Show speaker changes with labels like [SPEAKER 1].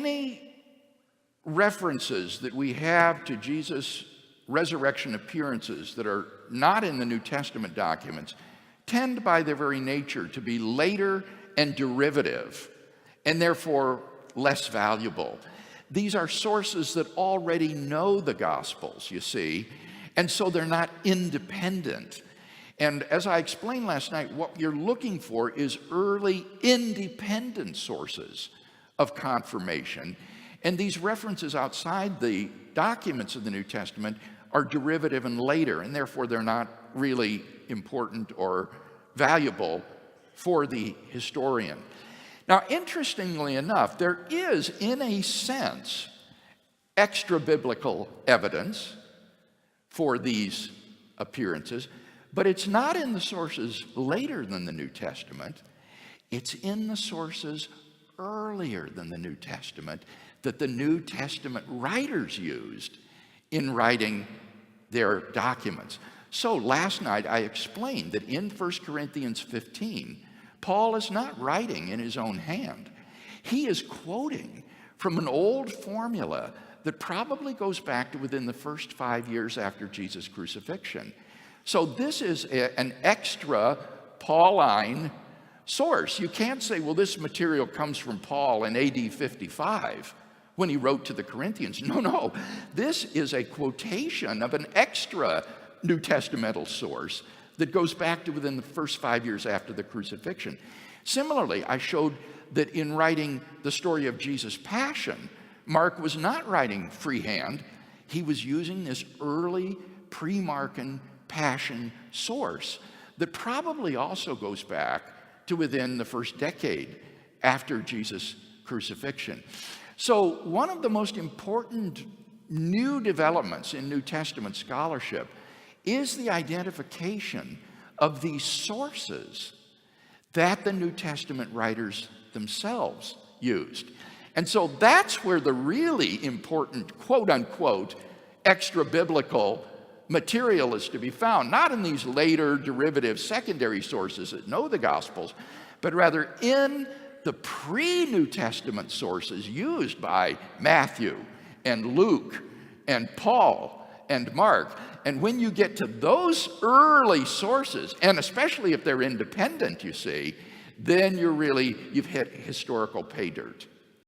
[SPEAKER 1] any references that we have to Jesus' resurrection appearances that are not in the New Testament documents tend by their very nature to be later and derivative, and therefore less valuable. These are sources that already know the Gospels, you see, and so they're not independent. And as I explained last night, what you're looking for is early independent sources of confirmation. And these references outside the documents of the New Testament are derivative and later, and therefore they're not really important or valuable for the historian. Now, interestingly enough, there is, in a sense, extra-biblical evidence for these appearances, but it's not in the sources later than the New Testament. It's in the sources earlier than the New Testament that the New Testament writers used in writing their documents. So last night I explained that in 1 Corinthians 15, Paul is not writing in his own hand. He is quoting from an old formula that probably goes back to within the first 5 years after Jesus' crucifixion. So this is an extra Pauline source. You can't say, well, this material comes from Paul in AD 55 when he wrote to the Corinthians. No, this is a quotation of an extra New Testamental source that goes back to within the first 5 years after the crucifixion. Similarly, I showed that in writing the story of Jesus' passion, Mark was not writing freehand. He was using this early pre-Markan passion source that probably also goes back to within the first decade after Jesus' crucifixion. So one of the most important new developments in New Testament scholarship is the identification of these sources that the New Testament writers themselves used. And so that's where the really important, quote-unquote, extra-biblical material is to be found, not in these later derivative secondary sources that know the Gospels, but rather in the pre-New Testament sources used by Matthew and Luke and Paul and Mark. And when you get to those early sources, and especially if they're independent, you see, then you've hit historical pay dirt.